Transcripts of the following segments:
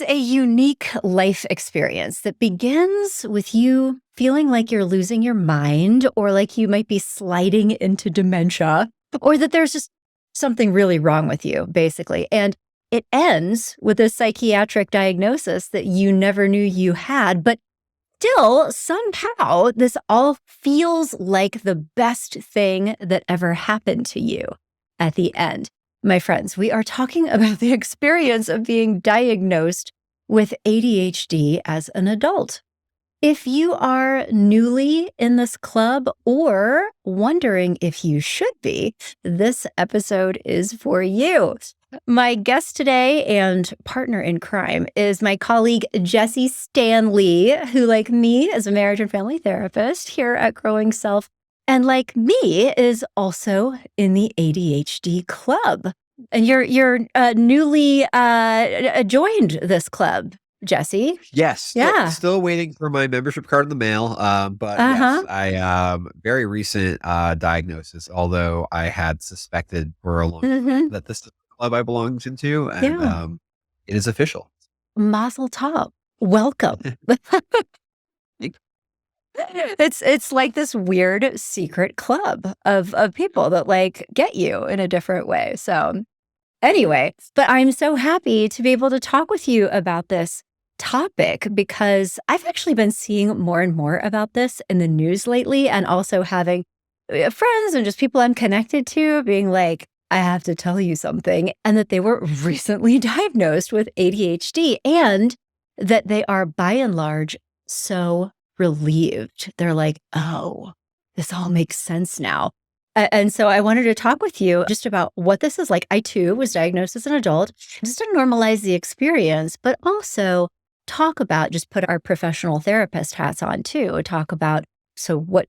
is a unique life experience that begins with you feeling like you're losing your mind or like you might be sliding into dementia or that there's just something really wrong with you, basically. And it ends with a psychiatric diagnosis that you never knew you had, but still, somehow, this all feels like the best thing that ever happened to you at the end. My friends, we are talking about the experience of being diagnosed with ADHD as an adult. If you are newly in this club or wondering if you should be, this episode is for you. My guest today and partner in crime is my colleague, Jessie Stanley, who, like me, is a marriage and family therapist here at Growing Self, and like me, is also in the ADHD club. And you're newly joined this club, Jessie. Yes. Yeah. Still waiting for my membership card in the mail. But Uh-huh. yes, I very recent diagnosis, although I had suspected for a long time that this is the club I belonged into, and Yeah. it is official. Mazel tov. Welcome. It's like this weird secret club of people that like get you in a different way. So anyway, but I'm so happy to be able to talk with you about this topic because I've actually been seeing more and more about this in the news lately, and also having friends and just people I'm connected to being like, I have to tell you something, and that they were recently diagnosed with ADHD and that they are by and large so relieved. They're like, oh, this all makes sense now. And so I wanted to talk with you just about what this is like. I too was diagnosed as an adult, just to normalize the experience, but also talk about, just put our professional therapist hats on too, talk about, so what,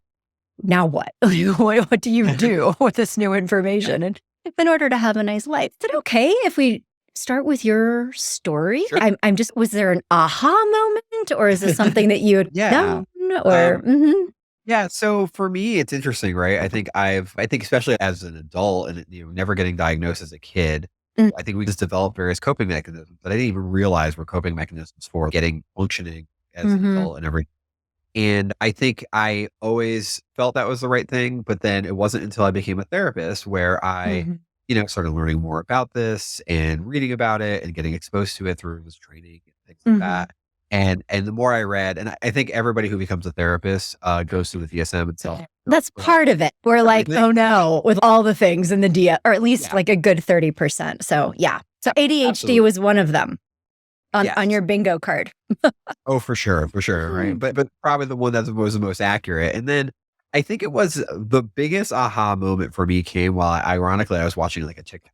now what? What do you do with this new information and in order to have a nice life? Is it okay if we start with your story? Sure. I'm just, was there an aha moment, or is this something that you had Yeah. known, or? Yeah. So for me, it's interesting, right? I think especially as an adult and never getting diagnosed as a kid, Mm. I think we just developed various coping mechanisms that I didn't even realize were coping mechanisms for getting functioning as an adult and everything. And I think I always felt that was the right thing, but then it wasn't until I became a therapist where I, started learning more about this and reading about it and getting exposed to it through this training and things like that. And the more I read, and I think everybody who becomes a therapist goes through the DSM itself. That's part of it. We're like, everything. oh no, with all the things in the DS, or at least Yeah. like a good 30%. So yeah. So ADHD Absolutely. was one of them on Yes. your bingo card. Oh, for sure, right? But probably the one that was the most accurate. And then I think it was the biggest aha moment for me came while ironically I was watching like a TikTok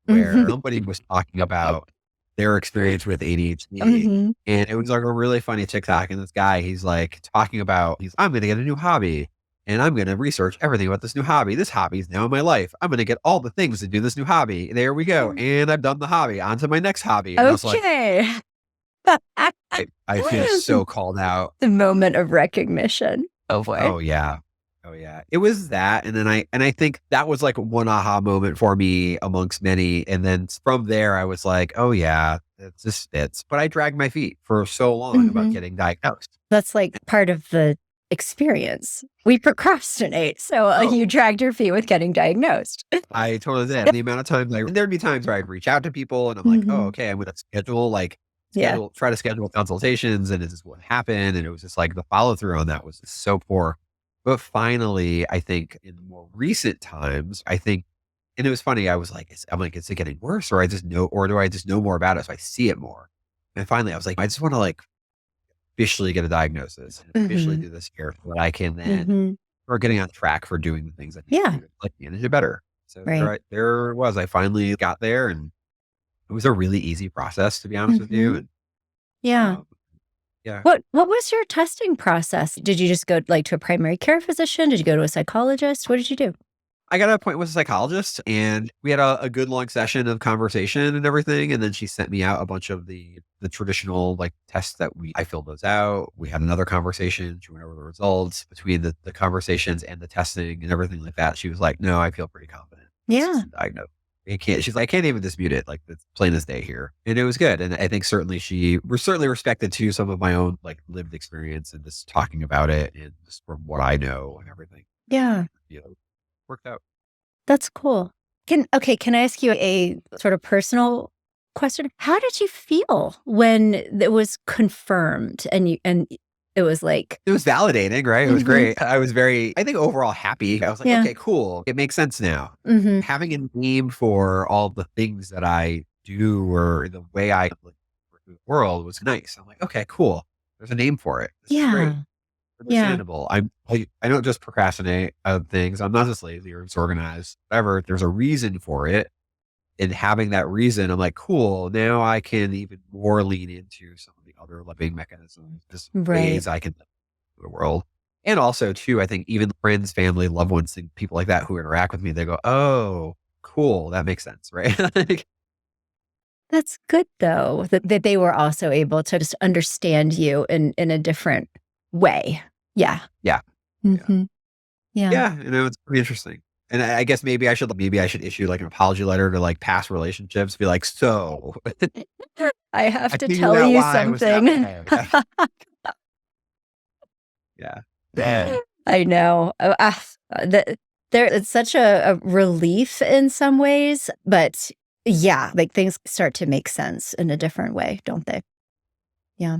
where somebody was talking about their experience with ADHD. And it was like a really funny TikTok. And this guy, he's like talking about, I'm going to get a new hobby and I'm going to research everything about this new hobby. This hobby is now in my life. I'm going to get all the things to do this new hobby. There we go. And I've done the hobby. On to my next hobby. And I was like, Okay. I feel so called out. The moment of recognition. Oh boy. Oh yeah. It was that. And then I think that was like one aha moment for me amongst many. And then from there, I was like, oh yeah, it just fits. But I dragged my feet for so long about getting diagnosed. That's like part of the experience. We procrastinate. So you dragged your feet with getting diagnosed. I totally did. The amount of times there'd be times where I'd reach out to people and I'm like, oh, okay, I'm going to try to schedule consultations. And this is what happened. And it was just like the follow through on that was just so poor. But finally, I think in more recent times, and it was funny, is it getting worse or do I just know more about it so I see it more? And finally I was like, I just want to like officially get a diagnosis and officially do this here so that I can then start getting on track for doing the things I need to do to like manage it better. So there it was. I finally got there and it was a really easy process, to be honest with you. And, yeah. What was your testing process? Did you just go like to a primary care physician? Did you go to a psychologist? What did you do? I got an appointment with a psychologist and we had a good long session of conversation and everything. And then she sent me out a bunch of the traditional like tests that I filled those out. We had another conversation. She went over the results between the conversations and the testing and everything like that. She was like, no, I feel pretty confident. Yeah. Diagnosed. I can't, she's like, I can't even dispute it. Like, it's plain as day here. And it was good. And I think certainly we're certainly respected to some of my own like lived experience and just talking about it and just from what I know and everything, Yeah, you know, worked out. that's cool. Can I ask you a sort of personal question? How did you feel when it was confirmed and it was like, It was validating, right? It was mhm, great. I was I think overall happy. I was like, yeah, okay, cool. It makes sense now. mhm, Having a name for all the things that I do or the way I look at the world was nice. I'm like, okay, cool. There's a name for it. This is great. yeah, yeah, Understandable. I don't just procrastinate on things. I'm not just lazy or disorganized. Whatever. There's a reason for it. And having that reason, I'm like, cool. Now I can even more lean into some of the other living mechanisms, just right. ways I can live in the world. And also, too, I think even friends, family, loved ones, and people like that who interact with me, they go, "Oh, cool, that makes sense," right? Like, That's good though, that they were also able to just understand you in a different way. Yeah. yeah, yeah, Mhm. Yeah. yeah. It's pretty interesting. And I guess maybe I should issue like an apology letter to like past relationships. Be like, so I have I to figured tell out you why I was not something. there. Yeah, yeah, yeah. I know. It's such a relief in some ways, but yeah, like things start to make sense in a different way, don't they? Yeah.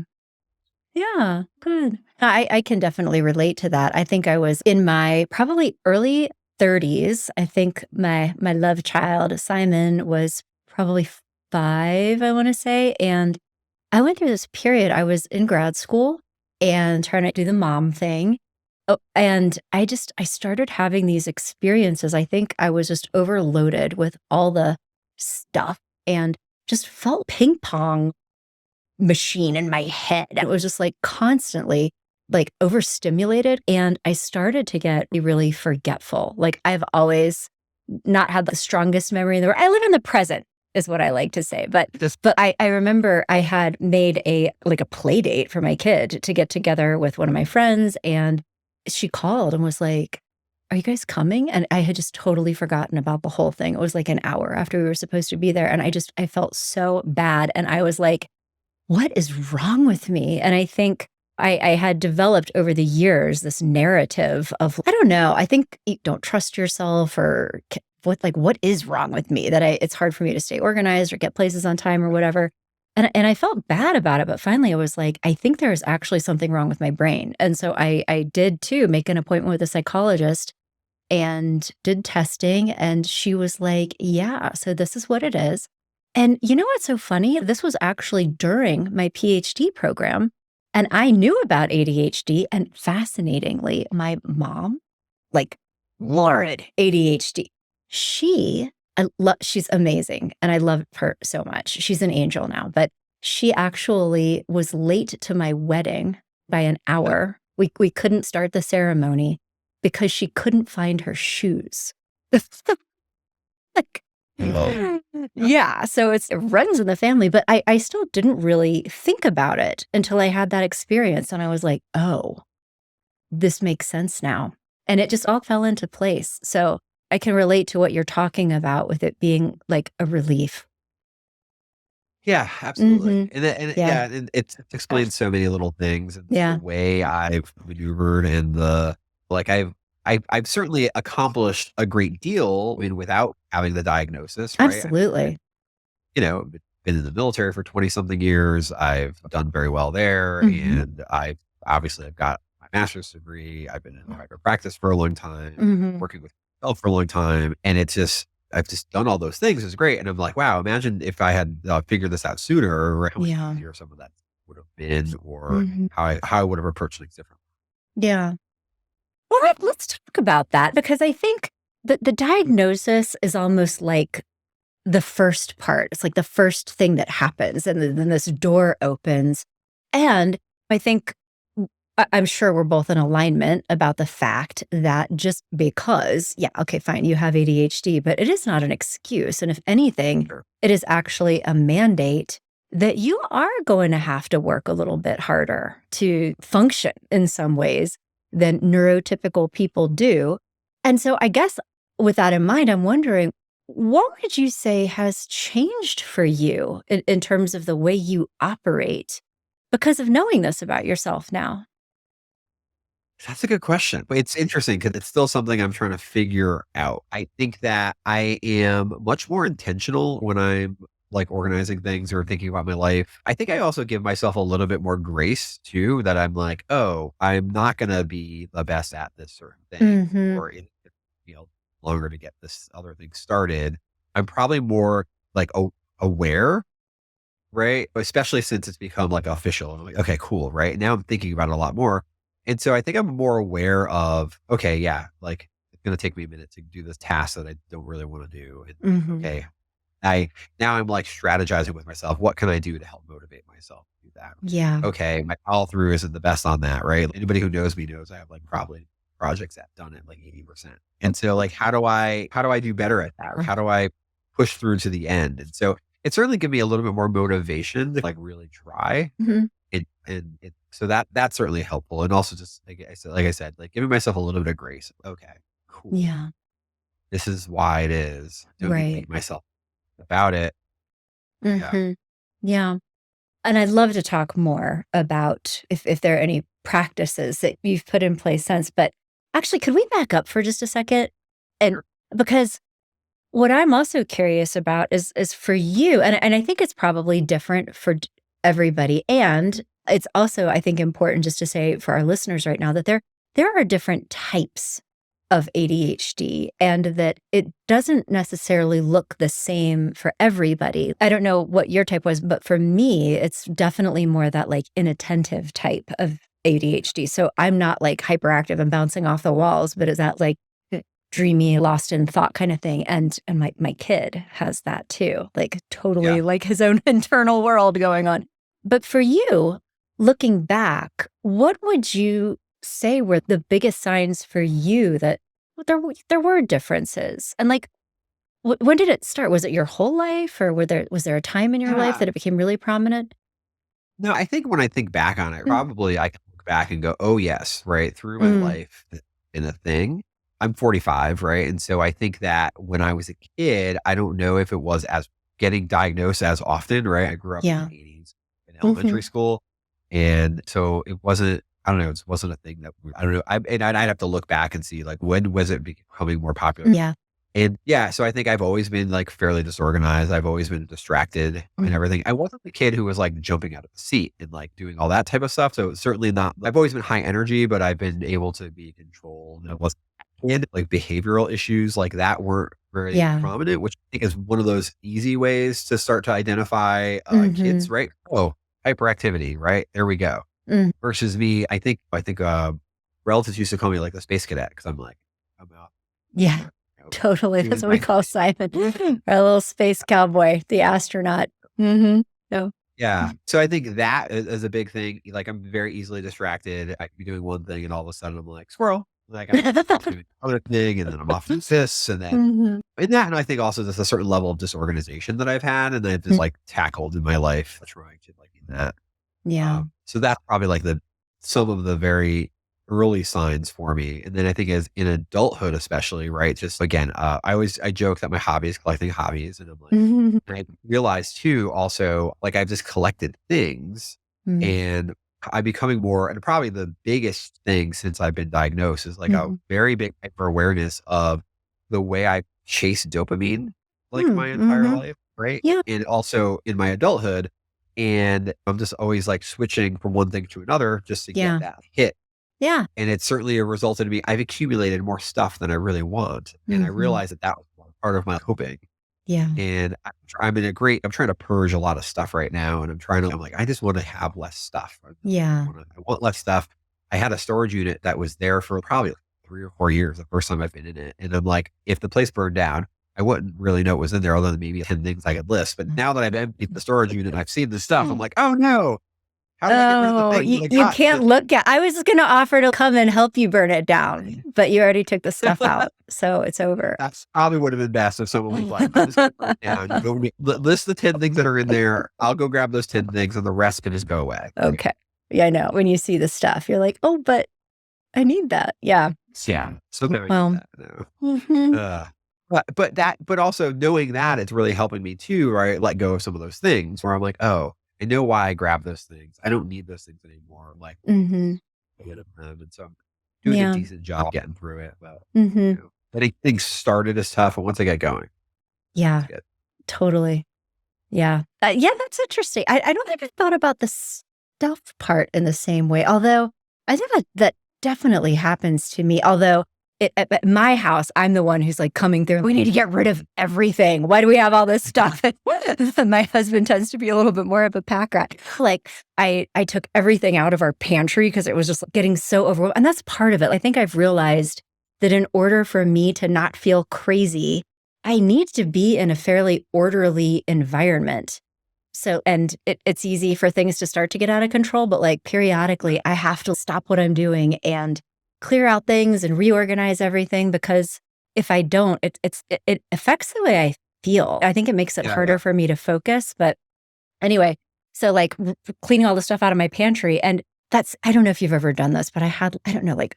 Yeah, good. I can definitely relate to that. I think I was in my probably early 30s. I think my love child, Simon, was probably 5, I wanna say, and I went through this period. I was in grad school and trying to do the mom thing. Oh, and I started having these experiences. I think I was just overloaded with all the stuff and just felt ping pong machine in my head. It was just like constantly like overstimulated. And I started to get really forgetful. Like I've always not had the strongest memory in the world. I live in the present is what I like to say. Just But I remember I had made a play date for my kid to get together with one of my friends. And she called and was like, "Are you guys coming?" And I had just totally forgotten about the whole thing. It was like an hour after we were supposed to be there. And I felt so bad. And I was like, what is wrong with me? And I think I had developed over the years this narrative of, I don't know, I think you don't trust yourself or what is wrong with me that it's hard for me to stay organized or get places on time or whatever. And I felt bad about it, but finally I was like, I think there is actually something wrong with my brain. And so I did too make an appointment with a psychologist and did testing. And she was like, yeah, so this is what it is. And you know what's so funny? This was actually during my PhD program. And I knew about ADHD. And fascinatingly, my mom, like lurid ADHD, she's amazing. And I love her so much. She's an angel now, but she actually was late to my wedding by an hour. We couldn't start the ceremony because she couldn't find her shoes. Like, oh, yeah, so it runs in the family, but I still didn't really think about it until I had that experience, and I was like, "Oh, this makes sense now." And it just all fell into place, so I can relate to what you're talking about with it being like a relief. yeah, absolutely. Mhm. Yeah. Yeah, and it explains so many little things and just the Yeah. way I've maneuvered and like I've certainly accomplished a great deal, I mean, without having the diagnosis, right? I mean, Absolutely. been in the military for 20 something years. I've done very well there. Mhm. And I've got my master's degree. I've been in private practice for a long time, Mhm. working with myself for a long time. And I've just done all those things. It's great. And I'm like, wow, imagine if I had figured this out sooner, or how much Yeah. easier some of that would have been, or Mhm. how I would have approached things differently. Yeah. Well, let's talk about that because I think the diagnosis is almost like the first part. It's like the first thing that happens, and then this door opens. And I think I'm sure we're both in alignment about the fact that just because, yeah, okay, fine, you have ADHD, but it is not an excuse. And if anything, Sure. it is actually a mandate that you are going to have to work a little bit harder to function in some ways than neurotypical people do. And so I guess with that in mind, I'm wondering, what would you say has changed for you in terms of the way you operate because of knowing this about yourself now? That's a good question. But it's interesting because it's still something I'm trying to figure out. I think that I am much more intentional when I'm like organizing things or thinking about my life. I think I also give myself a little bit more grace too, that I'm like, oh, I'm not going to be the best at this certain thing, Mhm. or it, you know, longer to get this other thing started. I'm probably more like aware, right? Especially since it's become like official. I'm like, okay, cool, right? Now I'm thinking about it a lot more. And so I think I'm more aware of, okay, yeah, like it's going to take me a minute to do this task that I don't really want to do. And Mhm. okay, I now I'm like strategizing with myself. What can I do to help motivate myself to do that? Yeah. Okay, my follow through isn't the best on that, right? Anybody who knows me knows I have like probably projects that done at like 80%. And so like how do I do better at that? Or how do I push through to the end? And so it certainly gives me a little bit more motivation to like really try. Mhm. So that's certainly helpful. And also just like I said, like giving myself a little bit of grace. Okay, cool. Yeah. This is why it is. Don't need to Right. beat myself about it. Yeah. Mhm. Yeah. And I'd love to talk more about if there are any practices that you've put in place since, but actually, could we back up for just a second? And Sure. because what I'm also curious about is for you, and I think it's probably different for everybody, and it's also, I think, important just to say for our listeners right now that there are different types of ADHD and that it doesn't necessarily look the same for everybody. I don't know what your type was, but for me, it's definitely more that like inattentive type of ADHD. So I'm not like hyperactive and bouncing off the walls, but is that like dreamy, lost in thought kind of thing. And my kid has that too, like Yeah. totally like his own internal world going on. But for you, looking back, what would you say were the biggest signs for you that there were differences? And like, when did it start? Was it your whole life, or was there a time in your life Yeah. that it became really prominent? No, I think when I think back on it, Mm, probably I can look back and go, "Oh, yes," right? Through my mm, life in a thing. I'm 45, right? And so I think that when I was a kid, I don't know if it was as getting diagnosed as often, right? I grew up in yeah. the '80s in Hmm. elementary school, and so it wasn't I don't know, it wasn't a thing that I don't know. I'd have to look back and see, like, when was it becoming more popular? Yeah. And yeah, so I think I've always been like fairly disorganized. I've always been distracted and Mm, everything. I wasn't the kid who was like jumping out of the seat and like doing all that type of stuff. So it's certainly not, I've always been high energy, but I've been able to be controlled. And it was and like behavioral issues like that weren't very yeah. prominent, which I think is one of those easy ways to start to identify kids, Hmm. right? Oh, hyperactivity, right? There we go. Mm, Versus me, I think relatives used to call me like the space cadet because I'm like, I'm out yeah. there, Totally, that's doing what we my call Simon, our little space cowboy, the astronaut. Mhm. So Yeah. So I think that is a big thing. Like I'm very easily distracted. I could be doing one thing and all of a sudden I'm like, squirrel. Like I'm off doing other thing and then I'm off doing this Mhm. and I think also there's a certain level of disorganization that I've had and I've just Mm, like tackled in my life trying to like in that. yeah. So that's probably like the some of the very early signs for me. And then I think as in adulthood, especially, right? Just again, I joke that my hobby is collecting hobbies. And I'm like, Mhm. and I realized too, also, like I've just collected things Mm, and I'm becoming more, and probably the biggest thing since I've been diagnosed is like a mhm. very big hyper awareness of the way I chase dopamine like Mm, my entire mhm. life. Right. Yeah, And also in my adulthood, and I'm just always like switching from one thing to another just to get yeah, that hit. yeah. And it's certainly a result in me. I've accumulated more stuff than I really want. And I Mhm. realized that that was part of my coping. Yeah. And I'm trying to purge a lot of stuff right now. And I'm like, I just want to have less stuff. Yeah. I want less stuff. I had a storage unit that was there for probably like 3 or 4 years, the first time I've been in it. And I'm like, if the place burned down, I wouldn't really know what was in there other than maybe 10 things I could list. But Mm. now that I've emptied the storage unit and I've seen the stuff, I'm like, oh no, how do I get rid of the Oh, things you that I you got? can't look at I was gonna offer to come and help you burn it down, but you already took the stuff out, so it's over. That's probably would have been best if someone was like, I'm just going to burn it down. You go list the 10 things that are in there. I'll go grab those 10 things and the rest can just go away. Right. Okay. Yeah, I know. When you see the stuff, you're like, "Oh, but I need that." Yeah. Yeah. So there you Well, that. No. mhm. Ugh. but also knowing that it's really helping me too, right? Let go of some of those things where I'm like, oh, I know why I grabbed those things. I don't need those things anymore. Like, Mhm. get of them. And so I'm doing a Yeah. decent job getting through it. But, Mhm. getting things started is tough. And once I get going, it's Yeah. good. Totally. Yeah. Yeah, that's interesting. I don't think I thought about the stuff part in the same way, although I think that definitely happens to me. Although at my house, I'm the one who's like coming through. We need to get rid of everything. Why do we have all this stuff? And my husband tends to be a little bit more of a pack rat. Like I took everything out of our pantry because it was just getting so overwhelmed. And that's part of it. I think I've realized that in order for me to not feel crazy, I need to be in a fairly orderly environment. So, and it's easy for things to start to get out of control, but like periodically I have to stop what I'm doing and clear out things and reorganize everything, because if I don't, it affects the way I feel. I think it makes it Yeah. harder for me to focus. But anyway, so like cleaning all the stuff out of my pantry, and I don't know if you've ever done this, but I don't know, like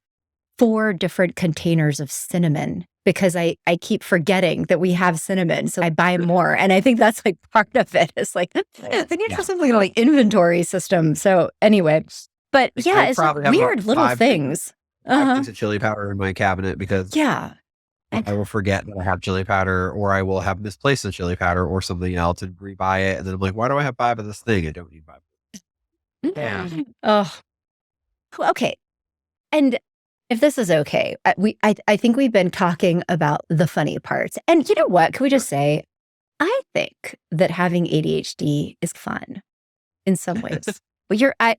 4 different containers of cinnamon because I keep forgetting that we have cinnamon. So I buy more. And I think that's like part of it. It's like, they need for something like inventory system. So anyway, but Like, yeah, I it's just probably have about weird little 5 things. things of chili powder in my cabinet because Yeah. And I will forget that I have chili powder, or I will have misplaced the chili powder or something else and rebuy it. And then I'm like, why do I have 5 of this thing? I don't need 5. Yeah. oh, okay. And if this is okay, I think we've been talking about the funny parts. And you know what? Can we just say, I think that having ADHD is fun in some ways. But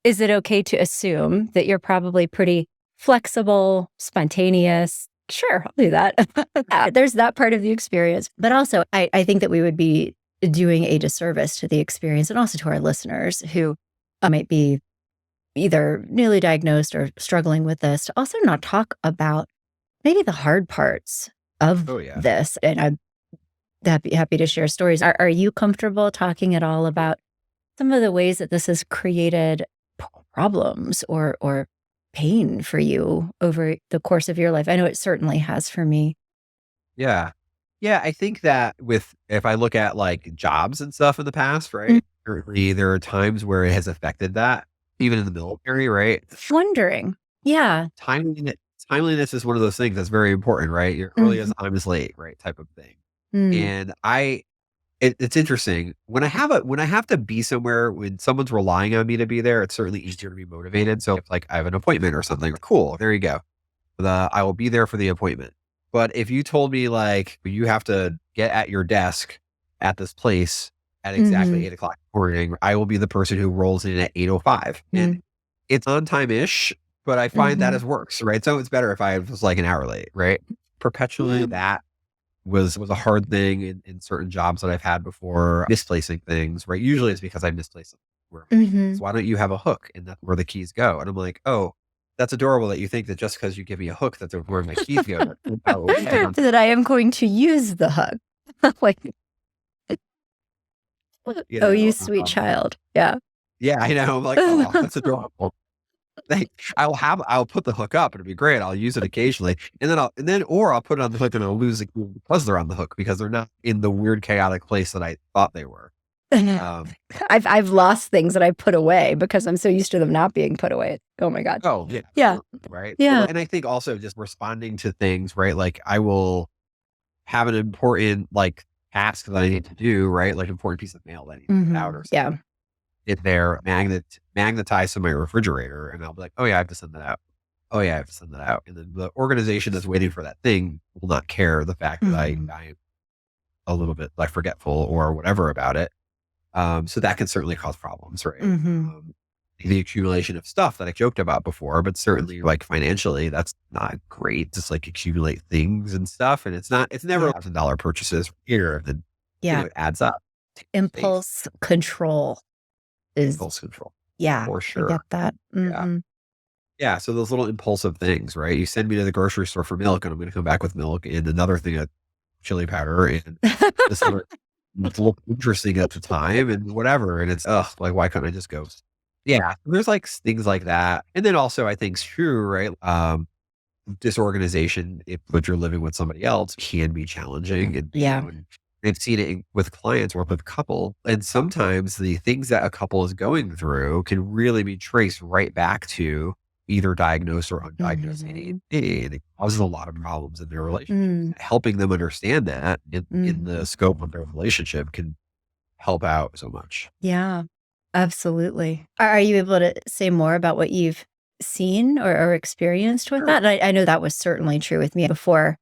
is it okay to assume that you're probably pretty flexible, spontaneous? Sure, I'll do that. Yeah, there's that part of the experience. But also, I think that we would be doing a disservice to the experience and also to our listeners who might be either newly diagnosed or struggling with this, to also not talk about maybe the hard parts of Oh, yeah. this. And I'm happy to share stories. Are you comfortable talking at all about some of the ways that this has created problems or pain for you over the course of your life? I know it certainly has for me. Yeah. Yeah, I think that if I look at like jobs and stuff in the past, Mm. right? Certainly there are times where it has affected that, even in the military, right? Wondering. Yeah. Timeliness, timeliness is one of those things that's very important, right? You're early as time is late, right? Type of thing. Mm. And it's interesting when when I have to be somewhere when someone's relying on me to be there, it's certainly easier to be motivated. So if like I have an appointment or something, cool, there you go. I will be there for the appointment. But if you told me like you have to get at your desk at this place at exactly Mhm. 8 o'clock in the morning, I will be the person who rolls in at 8:05. And it's on time ish, but I find that Mhm. as works, right? So it's better if I was like an hour late, right? Perpetually that was a hard thing in certain jobs that I've had before, misplacing things, right? Usually it's because I misplaced them. So Mhm. why don't you have a hook and that's where the keys go? And I'm like, oh, that's adorable that you think that just because you give me a hook, that's where my keys go. That's not what we do. That I am going to use the hug. Like, You oh, you know, sweet child. Yeah. yeah, I know. I'm like, oh, that's adorable. Like, I'll put the hook up. It'll be great. I'll use it occasionally, or I'll put it on the hook and I'll lose it because they're on the hook because they're not in the weird chaotic place that I thought they were. I've lost things that I put away because I'm so used to them not being put away. Oh my God. Oh yeah, Yeah. right. Yeah. And I think also just responding to things, right? Like I will have an important like task that I need to do, right? Like important piece of mail that I need to get out or something. Yeah. It there magnetized to my refrigerator, and I'll be like, oh yeah, I have to send that out. Oh yeah, I have to send that out. And then the organization that's waiting for that thing will not care the fact that I'm a little bit like forgetful or whatever about it. So that can certainly cause problems, right? The accumulation of stuff that I joked about before, but certainly like financially, that's not great. Just like accumulate things and stuff. And it's never $1,000 purchases here. Then, Yeah. it adds up. Impulse control is, Impulse control. yeah, For I sure. get that. Yeah. Yeah. So those little impulsive things, right? You send me to the grocery store for milk and I'm going to come back with milk and another thing of chili powder and this other it's look interesting at the time and whatever. And it's, like, why couldn't I just go? Yeah. There's like things like that. And then also I think it's true, right? disorganization, if when you're living with somebody else, can be challenging. And, Yeah. and I've seen it with clients or with couple. And sometimes the things that a couple is going through can really be traced right back to either diagnosed or undiagnosed Mhm. ADHD. And it causes a lot of problems in their relationship. Mm. Helping them understand that in the Mhm. scope of their relationship can help out so much. Yeah, absolutely. Are you able to say more about what you've seen or experienced with Sure. that? And I know that was certainly true with me before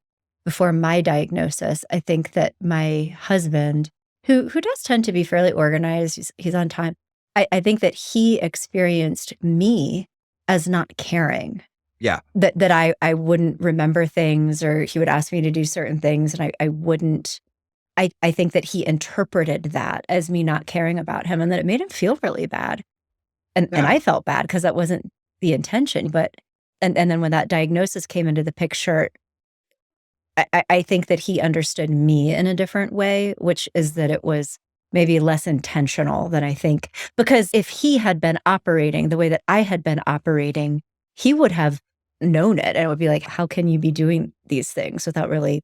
my diagnosis. I think that my husband, who does tend to be fairly organized, he's on time. I think that he experienced me as not caring. Yeah. That I wouldn't remember things, or he would ask me to do certain things and I wouldn't. I think that he interpreted that as me not caring about him and that it made him feel really bad. And Yeah. I felt bad because that wasn't the intention, but and then when that diagnosis came into the picture, I think that he understood me in a different way, which is that it was maybe less intentional than I think. Because if he had been operating the way that I had been operating, he would have known it, and it would be like, "How can you be doing these things without really,"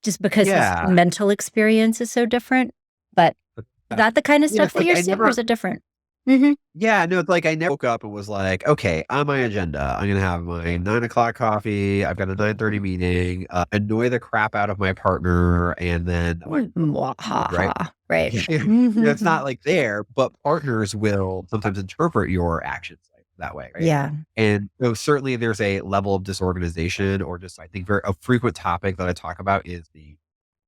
just because his Yeah. mental experience is so different. But is Yeah. that the kind of Yeah. stuff It's that like you're I seeing, or never is it different? Mhm. Yeah, no, it's like I never woke up and was like, okay, on my agenda, I'm gonna have my 9 o'clock coffee. I've got a 9:30 meeting, annoy the crap out of my partner, and then like go to food, right? Mwahaha. Right. It's not Mhm. like there, but partners will sometimes interpret your actions like that way, right? Yeah. And so certainly there's a level of disorganization, or just I think very a frequent topic that I talk about is the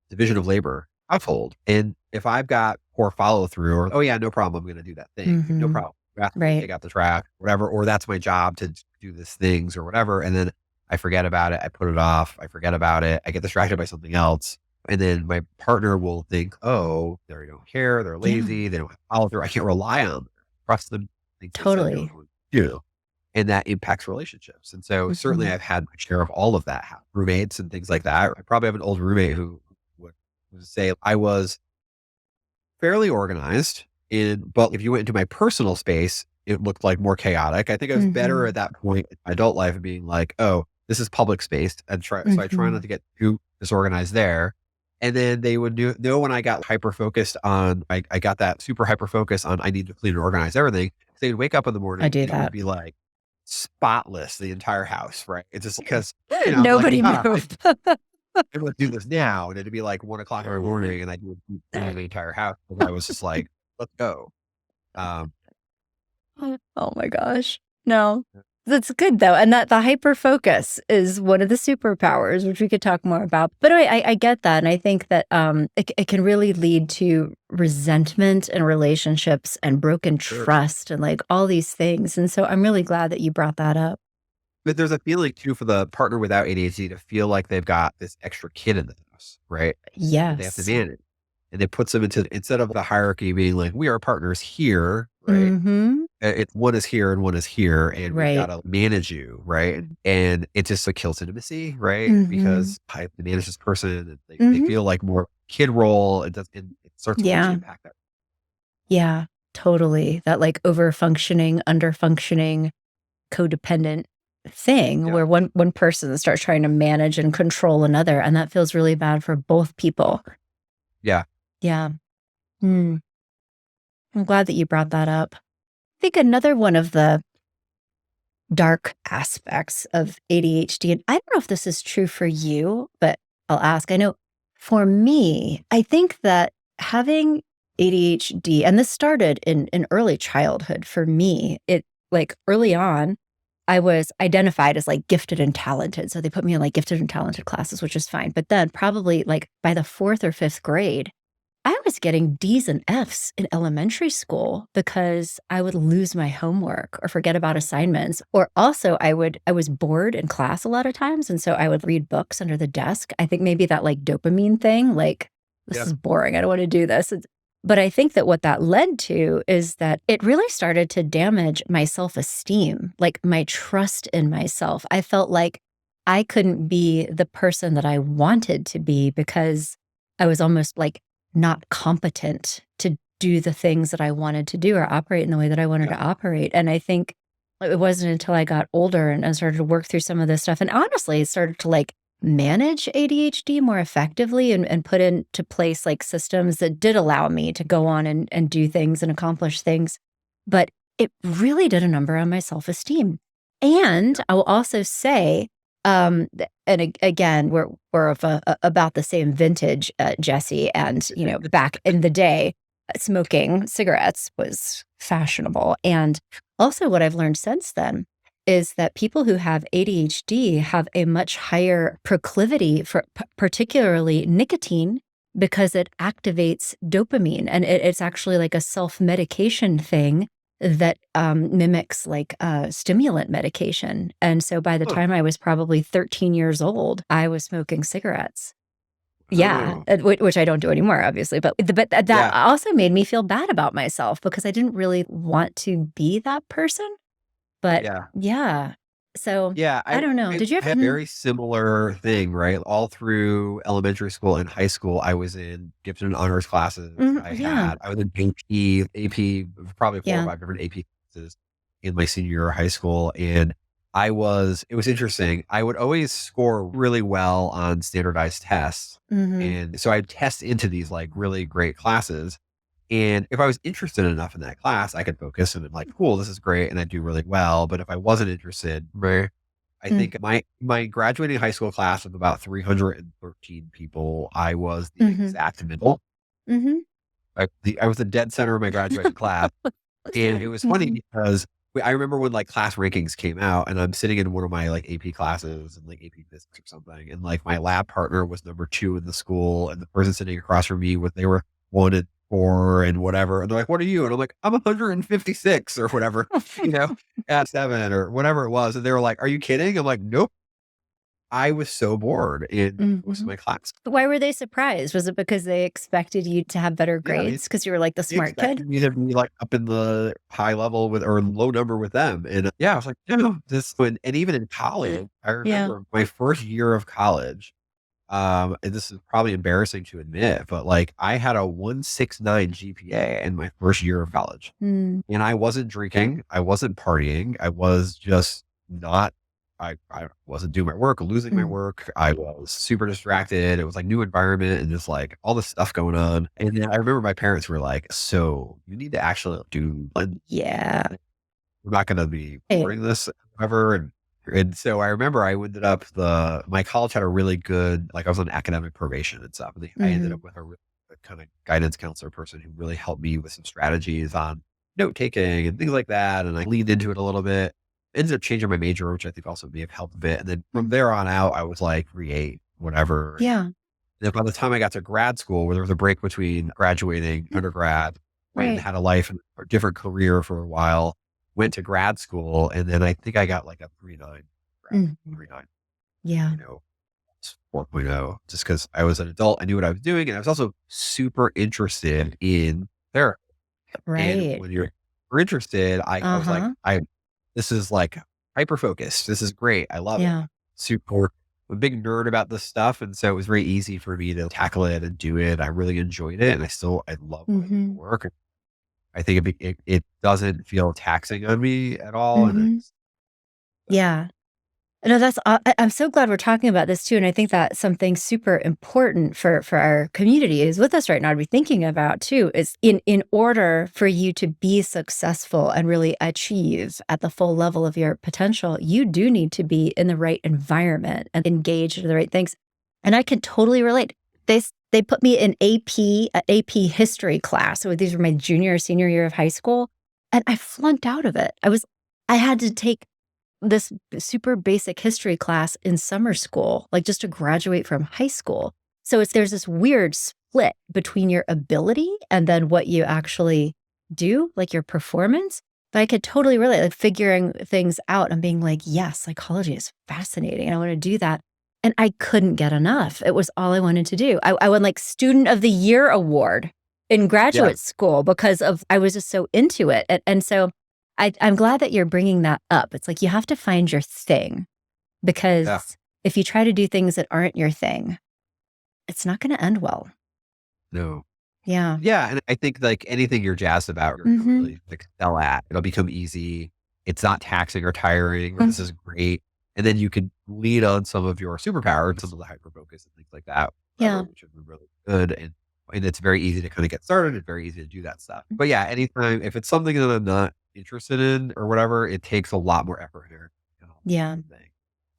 division of labor household. And if I've got poor follow through, or, oh yeah, no problem, I'm going to do that thing. No Mhm. problem. You ask me to Right. take out the trash, whatever, or that's my job to do these things or whatever. And then I forget about it. I put it off. I forget about it. I get distracted by something else. And then my partner will think, oh, they don't care. They're Yeah. lazy. They don't have follow through. I can't rely on them. Trust them. Things they said they were Totally. going to do. And that impacts relationships. And so certainly Mhm. I've had my share of all of that, roommates and things like that. I probably have an old roommate who would say I was fairly organized but if you went into my personal space, it looked like more chaotic. I think I was better at Mhm. that point in my adult life of being like, oh, this is public space. So I try not Mhm. to get too disorganized there. And then they would know when I got hyper focused on, I got that super hyper focus on, I need to clean and organize everything. They'd wake up in the I morning do and it would that. be like spotless, the entire house, right? It's just because, I'm like, Nobody moved. I'm gonna do this now, and it'd be like 1 o'clock every morning, and I would keep cleaning the entire house, and I was just like, "Let's go." Um, Oh my gosh. No. That's good though, and that the hyper focus is one of the superpowers, which we could talk more about. But I get that, and I think that, it can really lead to resentment in relationships and broken sure. trust and, like, all these things, and so I'm really glad that you brought that up. But there's a feeling too for the partner without ADHD to feel like they've got this extra kid in the house, right? That they have to Yes. manage, and it puts them into instead of the hierarchy being like, "We are partners here," right? Mhm. It's one is here and one is here, and we've Right. gotta manage you, right? And it just, like, kills intimacy, right? Mhm. Because I have to manage this person, and they Mhm. feel like more kid role. It starts to really Yeah. impact that. Yeah. Totally. That, like, over functioning, under functioning, codependent thing Yeah. where one person starts trying to manage and control another, and that feels really bad for both people. Yeah. Yeah. Mm. I'm glad that you brought that up. I think another one of the dark aspects of ADHD, and I don't know if this is true for you, but I'll ask. I know for me, I think that having ADHD, and this started in early childhood for me, it like early on, I was identified as like gifted and talented. So they put me in like gifted and talented classes, which is fine. But then probably like by the fourth or fifth grade, I was getting D's and F's in elementary school because I would lose my homework or forget about assignments. Or also I was bored in class a lot of times. And so I would read books under the desk. I think maybe that like dopamine thing, like, this Yeah. is boring. I don't want to do this. But I think that what that led to is that it really started to damage my self-esteem, like my trust in myself. I felt like I couldn't be the person that I wanted to be because I was almost like not competent to do the things that I wanted to do or operate in the way that I wanted Yeah. to operate. And I think It wasn't until I got older and started to work through some of this stuff, and honestly, started to, like, manage ADHD more effectively and put into place, like, systems that did allow me to go on and do things and accomplish things, but it really did a number on my self-esteem. And Yeah. I will also say, again, we're of about the same vintage, Jesse, and, back in the day, smoking cigarettes was fashionable, and also what I've learned since then is that people who have ADHD have a much higher proclivity for particularly nicotine because it activates dopamine, and it's actually like a self-medication thing that, mimics like, stimulant medication, and so by the Huh. time I was probably 13 years old, I was smoking cigarettes. Yeah, Oh, which I don't do anymore, obviously, but that yeah. also made me feel bad about myself because I didn't really want to be that person, but Yeah. yeah. So, Yeah, I don't know. I Did you had a ever very similar thing, right? All through elementary school and high school, I was in gifted and honors classes. Yeah, I was in AP, probably 4 or yeah. 5 different AP classes in my senior year of high school, and it was interesting. I would always score really well on standardized tests, Mhm. and so I'd test into these, like, really great classes, and if I was interested enough in that class, I could focus and I'm like, cool, this is great. And I do really well. But if I wasn't interested, right, I Mm, think my graduating high school class of about 313 people, I was the mhm, exact middle. mhm. I was the dead center of my graduating class. And it was funny Mhm. because I remember when like class rankings came out and I'm sitting in one of my like AP classes and like AP physics or something. And like my lab partner was number 2 in the school. And the person sitting across from me they were 1 and 4 and whatever. And they're like, what are you? And I'm like, I'm 156 or whatever, you know, at 7 or whatever it was. And they were like, are you kidding? I'm like, nope. I was so bored in most of Mhm. my class. Why were they surprised? Was it because they expected you to have better Yeah. grades because you were, like, the They smart kid? expected me to be, like, up in the high level with or low number with them, and, yeah, I was like, "No, this" and even in college, I Yeah. remember my first year of college, and this is probably embarrassing to admit, but, like, I had a 1.69 GPA in my first year of college, Mm, and I wasn't drinking, I wasn't partying, I was just not I wasn't doing my work, losing my mm. work, I was super distracted, it was, like, new environment and just, like, all this stuff going on, and then I remember my parents were like, "So, you need to actually do and Yeah. we're not gonna be Right. recording this ever," and so I remember I ended up my college had a really good like, I was on academic probation and stuff, and I ended up Mhm. with a kinda guidance counselor person who really helped me with some strategies on note taking and things like that, and I leaned into it a little bit. Ended up changing my major, which I think also may have helped a bit, and then from Mm. there on out, I was like, "Create whatever," and Yeah. then by the time I got to grad school, where there was a break between graduating Mm. undergrad, went and Right. had a life and a different career for a while, went to grad school, and then I think I got like a 3.9 grad, Mhm. 3.9, Yeah. you know, it's 4.0 just because I was an adult, I knew what I was doing, and I was also super interested in therapy. And Right. when you're super interested, I was like, Uh-huh. this is like hyper focused. This is great. I love it. Yeah. Super I'm a big nerd about this stuff. And so it was very easy for me to tackle it and do it. I really enjoyed it. And I love when I do the Mhm. work. I think it doesn't feel taxing on me at all. And Mhm. Yeah. No, that's I'm so glad we're talking about this too, and I think that's something super important for our community is with us right now to be thinking about too, is in order for you to be successful and really achieve at the full level of your potential, you do need to be in the right environment and engaged in the right things. And I can totally relate. They put me in AP history class. So these were my junior, senior year of high school, and I flunked out of it. I had to take this super basic history class in summer school, like just to graduate from high school. So there's this weird split between your ability and then what you actually do, like your performance. But I could totally relate, like figuring things out and being like, yes, psychology is fascinating. I want to do that. And I couldn't get enough. It was all I wanted to do. I won like Student of the Year award in Yeah. graduate school because I was just so into it. And so I'm glad that you're bringing that up. It's like you have to find your thing Yeah. because if you try to do things that aren't your thing, it's not gonna end well. No. Yeah. Yeah. And I think like anything you're jazzed about, you're going to Mhm. really excel at. It'll become easy. It's not taxing or tiring, or this is great. And then you can lean on some of your superpowers, some of the hyper focus and things like that, Yeah. which would be really good. And it's very easy to kind of get started. It's very easy to do that stuff. But yeah, anytime, if it's something that I'm not interested in or whatever, it takes a lot more effort here. Yeah.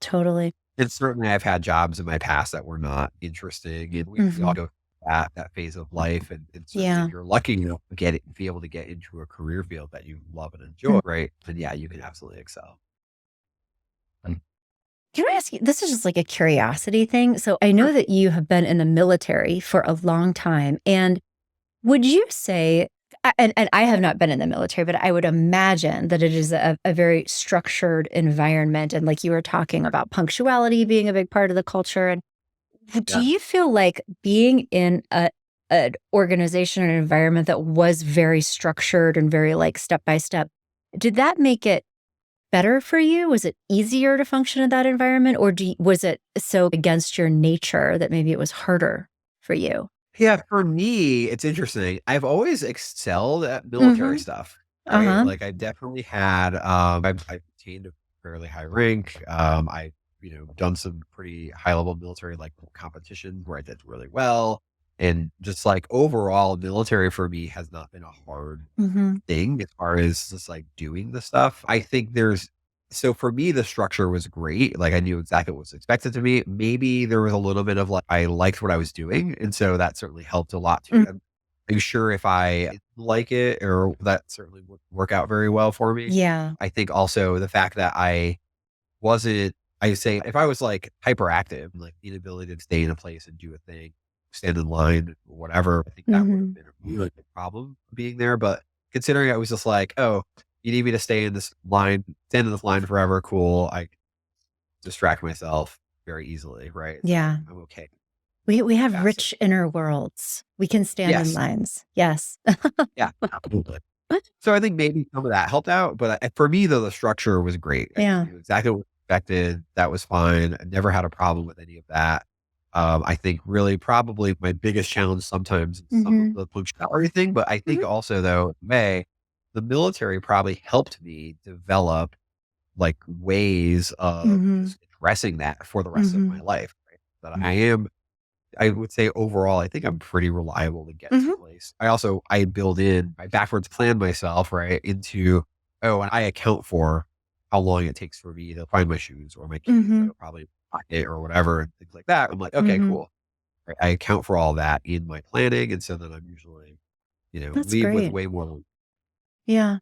Totally. And certainly I've had jobs in my past that were not interesting, and we all go through that phase of life. And certainly Yeah. if you're lucky enough to be able to get into a career field that you love and enjoy, right? Then yeah, you can absolutely excel. Can I ask you, this is just like a curiosity thing. So I know that you have been in the military for a long time. And would you say, and I have not been in the military, but I would imagine that it is a very structured environment. And like you were talking about punctuality being a big part of the culture. And do Yeah. you feel like being in an organization or an environment that was very structured and very like step by step, did that make it better for you? Was it easier to function in that environment, or was it so against your nature that maybe it was harder for you? Yeah, for me, it's interesting. I've always excelled at military stuff, right? Uh-huh. Like I definitely had, I've attained a fairly high rank. I, done some pretty high level military like competitions where I did really well. And just like overall military for me has not been a hard Mhm. thing as far as just like doing the stuff. I think so for me, the structure was great. Like I knew exactly what was expected to me. Maybe there was a little bit of like, I liked what I was doing. And so that certainly helped a lot too. Mm. Are you sure if I didn't like it, or that certainly would work out very well for me? Yeah. I think also the fact that wasn't, I say if I was like hyperactive, like the inability to stay in a place and do a thing, stand in line, or whatever, I think that would have Mhm. been a really big problem being there. But considering I was just like, oh, you need me to stand in this line forever, cool. I distract myself very easily, right? So Yeah. I'm okay. We have Yeah. So rich inner worlds. We can stand in yes. lines. Yes. Yeah. Absolutely. So I think maybe some of that helped out, but for me though, the structure was great. I Yeah. knew exactly what was expected. That was fine. I never had a problem with any of that. I think really probably my biggest challenge sometimes is some of Mhm. the punctuality thing, but I think Mhm. also though, the military probably helped me develop like ways of Mhm. just addressing that for the rest of my Mhm. life. Right? I would say overall, I think I'm pretty reliable to get to Mhm. place. I backwards plan myself, right, into, oh, and I account for how long it takes for me to find my shoes or my keys that Mhm. are probably pocket or whatever and things like that. I'm like, okay, Mhm. cool. Right, I account for all that in my planning. And so then I'm usually, That's leave with great. way more. Yeah.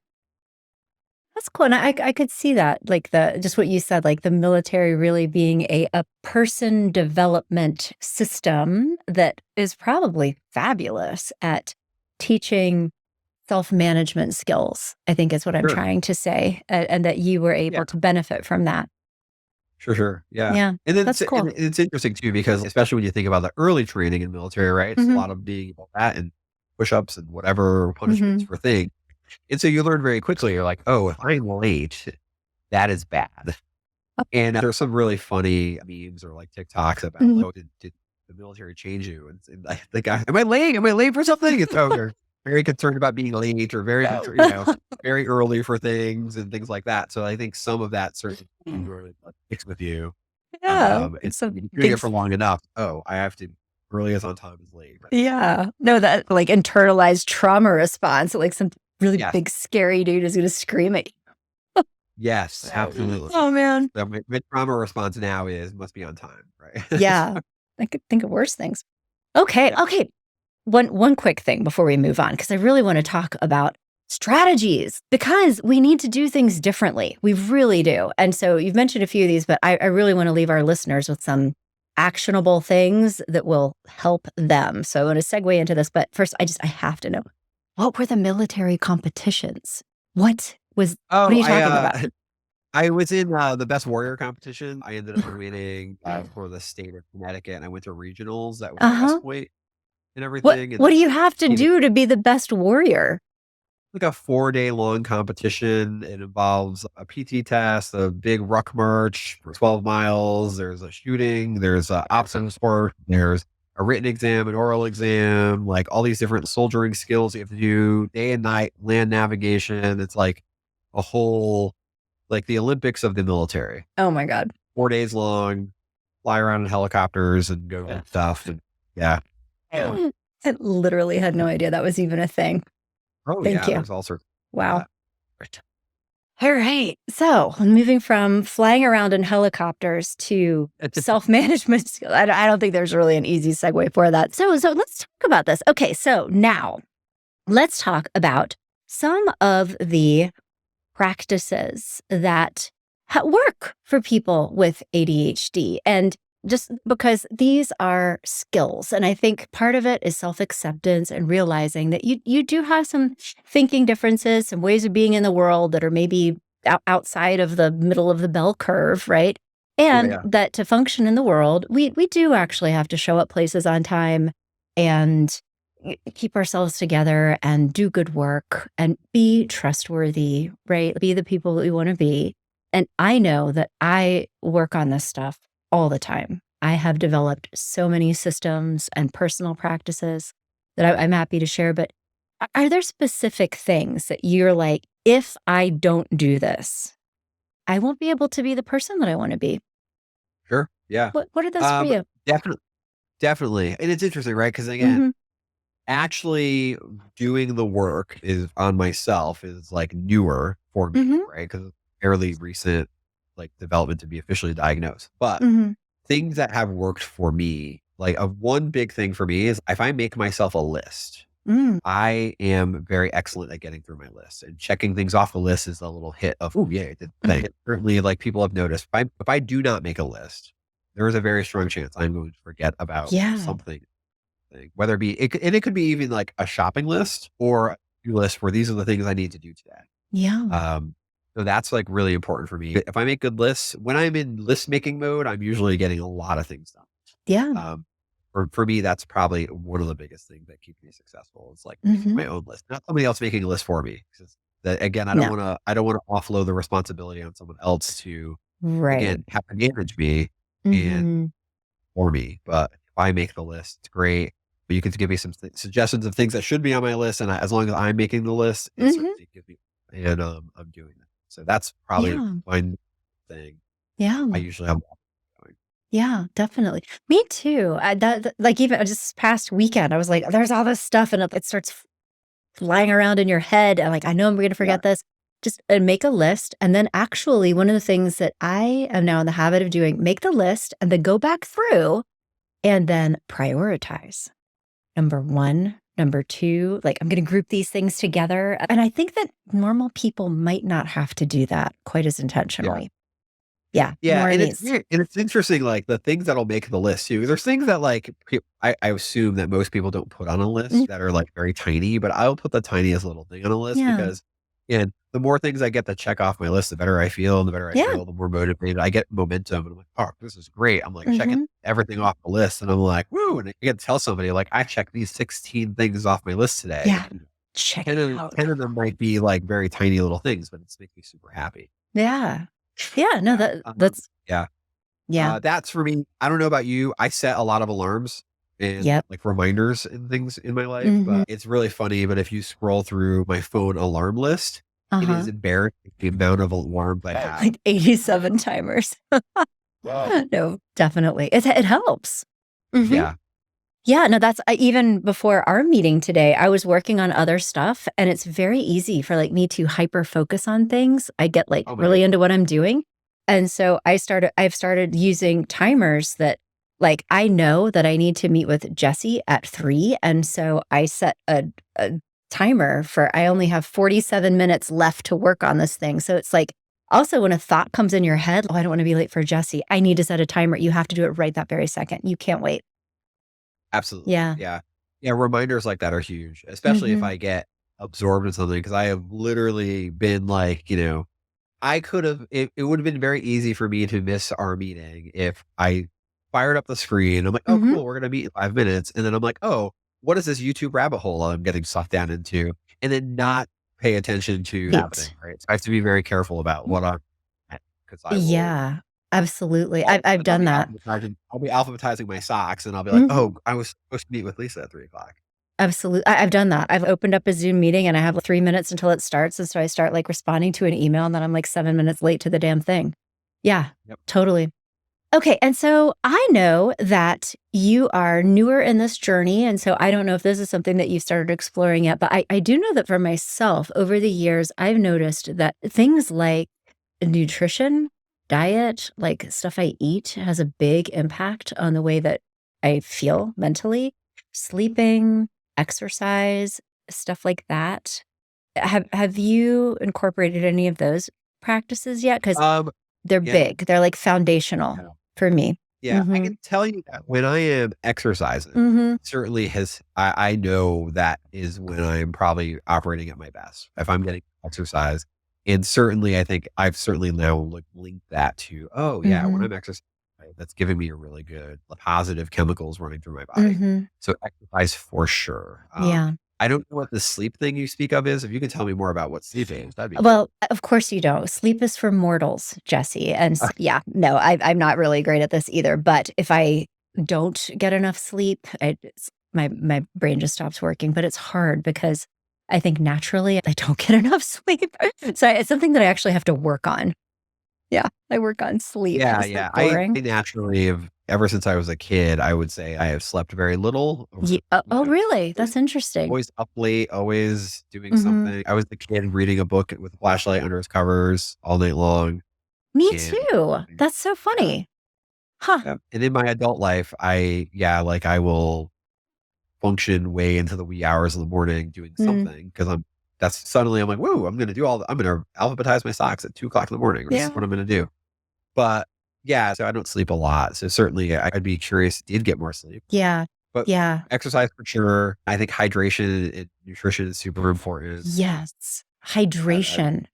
That's cool, and I could see that, like, just what you said, like, the military really being a person development system that is probably fabulous at teaching self-management skills, I think is what I'm Sure. trying to say, and that you were Yeah. able to benefit from that. Sure, sure. Yeah. Yeah, And then that's cool. it's interesting too, because especially when you think about the early training in military, right? It's a Mhm, lot of being about that and push-ups and whatever punishments mhm. for things. And so you learn very quickly, you're like, oh, if I'm late, that is bad. And there's some really funny memes or like TikToks about Mhm. like, oh, did the military change you? And like, the guy, am I late? Am I late for something? It's oh, they're very concerned about being late or very early for things and things like that. So I think some of that certainly really sticks with you. Yeah, And it's a you're doing big it for long enough. Oh, I have to early as on time is late. Right? yeah. No, that, like, internalized trauma response, like, some really Yes. big scary dude is gonna scream at you. Yes, absolutely. Oh, man. My trauma response now must be on time, right? Yeah. I could think of worse things. Okay, Yeah. okay. One quick thing before we move on, because I really wanna talk about strategies, because we need to do things differently. We really do. And so you've mentioned a few of these, but I really wanna leave our listeners with some actionable things that will help them. So I wanna segue into this, but first, I have to know, what were the military competitions? What are Oh, you talking about? I was in, the best warrior competition. I ended up winning, for the state of Connecticut, and I went to regionals. That was at West Uh-huh. Point and What everything, and what do you have to it was do to be the best warrior? like a 4-day long competition. It involves a PT test, a big ruck march for 12 miles. There's a shooting, there's a option sport, there's a written exam, an oral exam, like all these different soldiering skills you have to do day and night, land navigation. It's like a whole like the Olympics of the military. Oh my God. 4 days long, fly around in helicopters and go and stuff. And yeah. I literally had no idea that was even a thing. Oh Thank yeah, you. there's all sorts of Wow. that. Right. All right. So moving from flying around in helicopters to self-management skills. I don't think there's really an easy segue for that. So let's talk about this. Okay. So now let's talk about some of the practices that work for people with ADHD. And just because these are skills. And I think part of it is self-acceptance and realizing that you do have some thinking differences, some ways of being in the world that are maybe outside of the middle of the bell curve, right? And Yeah. that to function in the world, we do actually have to show up places on time and keep ourselves together and do good work and be trustworthy, right? Be the people that we want to be. And I know that I work on this stuff all the time. I have developed so many systems and personal practices that I'm happy to share. But are there specific things that you're like, if I don't do this, I won't be able to be the person that I want to be? Sure. Yeah. What are those for you? Definitely. Definitely. And it's interesting, right? Because again, Hmm. actually doing the work is on myself is like newer for me, Hmm. right? Because it's fairly recent like development to be officially diagnosed. But Hmm. things that have worked for me, like one big thing for me is if I make myself a list, Mm. I am very excellent at getting through my list and checking things off the list is a little hit of, oh, yeah, I did the thing. Certainly, like people have noticed, if I do not make a list, there is a very strong chance I'm going to forget about Yeah. something, whether it be, and it could be even like a shopping list or a to-do list where these are the things I need to do today. Yeah. Um, so that's like really important for me. If I make good lists, when I'm in list making mode, I'm usually getting a lot of things done. Yeah. For me, that's probably one of the biggest things that keep me successful. It's like making Hmm. my own list, not somebody else making a list for me. 'Cause that again, No. I don't want to offload the responsibility on someone else to Right. again have to manage me and Hmm. for me. But if I make the list, it's great. But you can give me some suggestions of things that should be on my list, and as long as I'm making the list, it Hmm. certainly gives me. And I'm doing that. So that's probably Yeah. one thing Yeah. I usually have going. Yeah, definitely. Me too. Like even just this past weekend, I was like, there's all this stuff and it starts flying around in your head. And like, I know I'm going to Yeah. forget this. Just make a list. And then actually one of the things that I am now in the habit of doing, make the list and then go back through and then prioritize. Number one, number two, like I'm going to group these things together. And I think that normal people might not have to do that quite as Yeah. intentionally. Yeah, Yeah, more and it's needs. weird and it's interesting, like, the things that'll make the list too. There's things that, like, I assume that most people don't put on a list Mm. that are, like, very tiny, but I'll put the tiniest little thing on a list Yeah. because, and the more things I get to check off my list, the better I feel, and the better I Yeah. feel, the more motivated I get momentum, and I'm like, "Oh, this is great." I'm, like, checking Hmm. everything off the list, and I'm like, "Woo," and I get to tell somebody, like, "I checked these 16 things off my list today." Yeah. Check 10 it of out. 10 of them might be, like, very tiny little things, but it's making me super happy. Yeah. Yeah, no, Yeah, that's yeah. yeah. That's for me. I don't know about you. I set a lot of alarms and Yep. like reminders and things in my life, Mhm. but it's really funny. But if you scroll through my phone alarm list, it is Uh-huh. embarrassing the amount of alarms I have. Like 87 timers. No, definitely. It helps. Mhm. Yeah. Yeah, no, that's even before our meeting today, I was working on other stuff, and it's very easy for, like, me to hyper focus on things. I get, like, Oh my really goodness. into what I'm doing, and so I've started using timers that like, I know that I need to meet with Jesse at 3, and so I set a timer for I only have 47 minutes left to work on this thing, so it's like also when a thought comes in your head, "Oh, I don't wanna be late for Jesse," I need to set a timer. You have to do it right that very second. You can't wait. Absolutely. Yeah. Yeah. Yeah. Reminders like that are huge, especially if Mhm. I get absorbed in something. Cause I have literally been like, I could have, it would have been very easy for me to miss our meeting if I fired up the screen. I'm like, oh, Mhm. cool. We're going to meet in 5 minutes. And then I'm like, oh, what is this YouTube rabbit hole I'm getting sucked down into? And then not pay attention to that thing. Right. Right. So I have to be very careful about what I'm because I will, Yeah, absolutely. all of a I've sudden done that. I'll be alphabetizing my socks and I'll be like, Mhm. oh, I was supposed to meet with Lisa at 3 o'clock. Absolutely. I've done that. I've opened up a Zoom meeting and I have 3 minutes until it starts, and so I start, like, responding to an email, and then I'm, like, 7 minutes late to the damn thing. Yeah, Yep. totally. Okay, and so I know that you are newer in this journey, and so I don't know if this is something that you started exploring yet, but I do know that for myself, over the years, I've noticed that things like nutrition, diet, like stuff I eat has a big impact on the way that I feel mentally. Sleeping, exercise, stuff like that. Have you incorporated any of those practices yet? Because Um, they're yeah, big. They're like foundational yeah. for me. Yeah, I Mhm. can tell you that when I am exercising, Mhm. certainly I know that is when I am probably operating at my best. If I'm getting exercise, and certainly I think I've certainly now linked that to, oh yeah, when Mhm. I'm exercising, right, that's giving me a really good positive chemicals running through my body. Mhm. So exercise for sure. Yeah. I don't know what the sleep thing you speak of is. If you can tell me more about what sleep is, that'd be great. Well, of course you don't. Sleep is for mortals, Jesse, and yeah, no, I'm not really great at this either, but if I don't get enough sleep, my brain just stops working, but it's hard because I think naturally I don't get enough sleep. So it's something that I actually have to work on. Yeah, I work on sleep. Yeah, Is that yeah. I boring? naturally have ever since I was a kid, I would say I have slept very little. You Oh, know, really? always That's interesting. always up late, always doing Mhm. something. I was the kid reading a book with a flashlight under his covers all night long. Me And too. That's so yeah, funny. Huh. yeah. And in my adult life, like I will function way into the wee hours of the morning doing Mm, something because that's suddenly I'm like, whoa, I'm gonna alphabetize my socks at 2 o'clock in the morning. This is yeah. what I'm gonna do. But, yeah, so I don't sleep a lot, so certainly I'd be curious if you did get more sleep, Yeah. but Yeah. exercise for sure. I think hydration and nutrition is super important. Yes. Uh, Hydration.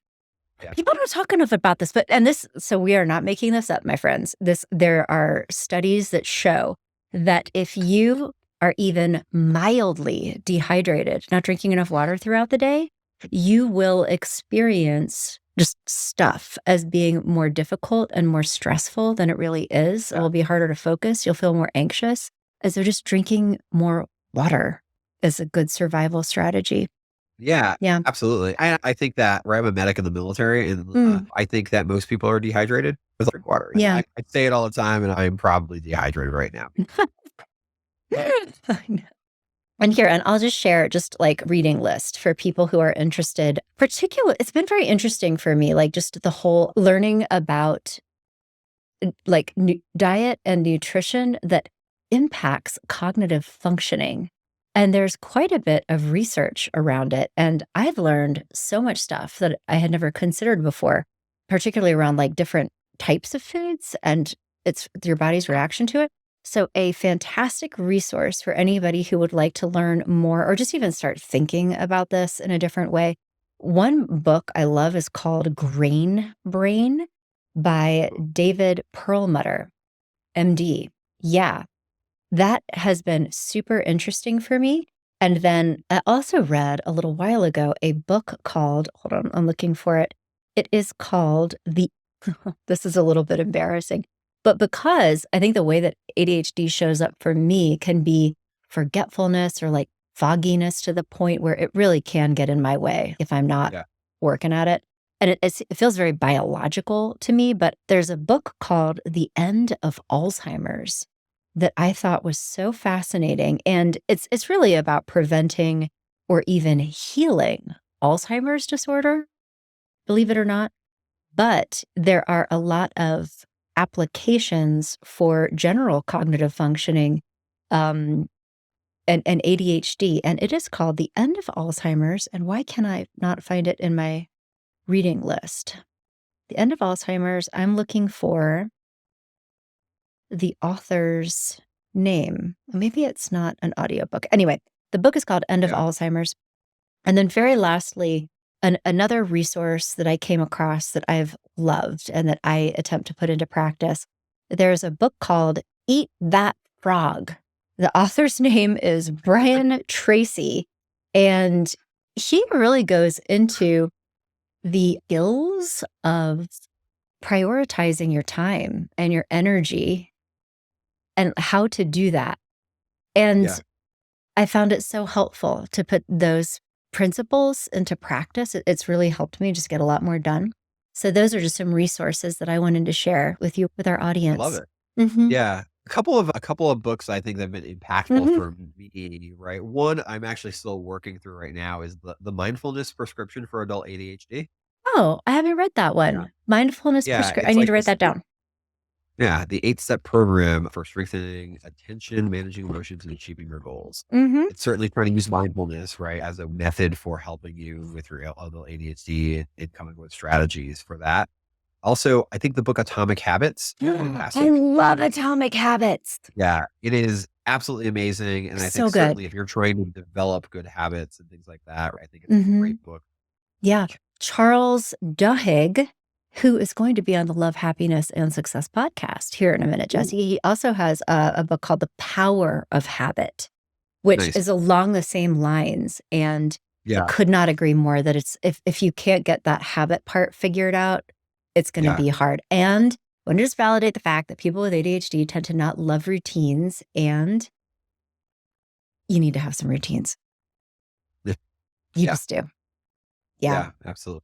yeah, People don't talk enough about this, but and this so we are not making this up, my friends. There are studies that show that if you are even mildly dehydrated, not drinking enough water throughout the day, you will experience just stuff as being more difficult and more stressful than it really is. It yeah, will be harder to focus. You'll feel more anxious. And so just drinking more water is a good survival strategy. yeah, Yeah. absolutely. I think that where I'm a medic in the military, and, Mm, I think that most people are dehydrated with drink water, and yeah. I say it all the time, and I'm probably dehydrated right now. I know. And here, and I'll just share just like reading list for people who are interested. It's been very interesting for me, like just the whole learning about like diet and nutrition that impacts cognitive functioning. And there's quite a bit of research around it. And I've learned so much stuff that I had never considered before, particularly around like different types of foods and it's your body's reaction to it. So, a fantastic resource for anybody who would like to learn more or just even start thinking about this in a different way. One book I love is called Grain Brain by David Perlmutter, MD. Yeah, that has been super interesting for me. And then I also read a little while ago a book called, hold on, I'm looking for it. It is called this is a little bit embarrassing, but because I think the way that ADHD shows up for me can be forgetfulness or like fogginess to the point where it really can get in my way if I'm not Yeah. working at it. And it feels very biological to me, but there's a book called The End of Alzheimer's that I thought was so fascinating. And it's really about preventing or even healing Alzheimer's disorder, believe it or not. But there are a lot of applications for general cognitive functioning, um, and ADHD, and it is called The End of Alzheimer's. And why can I not find it in my reading list? The End of Alzheimer's, I'm looking for the author's name. Maybe it's not an audiobook. Anyway, the book is called End of Yeah. Alzheimer's. And then very lastly, another resource that I came across that I've loved and that I attempt to put into practice. There's a book called Eat That Frog. The author's name is Brian Tracy, and he really goes into the skills of prioritizing your time and your energy and how to do that. And Yeah. I found it so helpful to put those principles into practice. It's really helped me just get a lot more done. So those are just some resources that I wanted to share with you, with our I love audience. it. Mhm. Yeah. A couple of books I think that have been impactful Mhm. for me, right? One I'm actually still working through right now is the mindfulness prescription for adult ADHD. Oh, I haven't read that Yeah. one. Mindfulness Yeah, prescription. I it's need like to write this that down. yeah, the 8-step program for strengthening attention, managing emotions, and achieving your goals. Mhm. It's certainly trying to use mindfulness, right, as a method for helping you with your adult ADHD and coming with strategies for that. Also, I think the book Atomic Habits is I fantastic. love Atomic Habits. Yeah, it is absolutely amazing, and I think So good. certainly if you're trying to develop good habits and things like that, I think it's a Mhm. great book. Yeah. Charles Duhigg, who is going to be on the Love, Happiness, and Success podcast here in a minute, Ooh, Jesse. He also has a book called The Power of Habit, which nice. is along the same lines. And I Yeah, could not agree more that it's if you can't get that habit part figured out, it's going to yeah, be hard. And I want to just validate the fact that people with ADHD tend to not love routines, and you need to have some routines. yeah, You yeah, just do. Yeah. yeah, absolutely.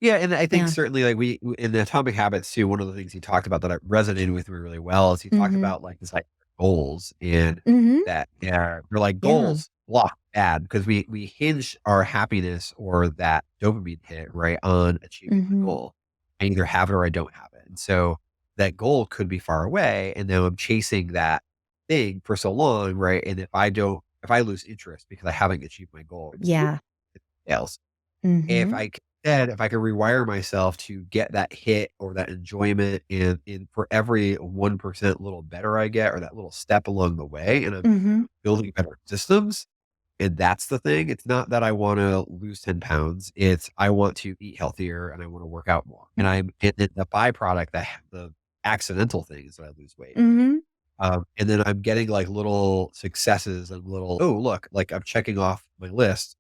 Yeah, and I think Yeah. certainly, like, in the Atomic Habits too, one of the things he talked about that resonated with me really well is he talked Hmm. about, like, this, like, goals and Hmm. that, yeah, we're like, Yeah. goals, blah, bad, because we hinge our happiness or that dopamine hit, right, on achieving the Hmm. goal. I either have it or I don't have it, and so that goal could be far away, and now I'm chasing that thing for so long, right, and if I lose interest because I haven't achieved my goal, whoop, Yeah. it fails. If Hmm. I if I could rewire myself to get that hit or that enjoyment and for every 1% little better I get or that little step along the way, and I'm Hmm. building better systems, and that's the thing. It's not that I wanna lose 10 pounds, it's I want to eat healthier and I wanna work out more, and the byproduct, the accidental thing is that I lose weight. Hmm. And then I'm getting, like, little successes and little, "Oh, look, like, I'm checking off my list."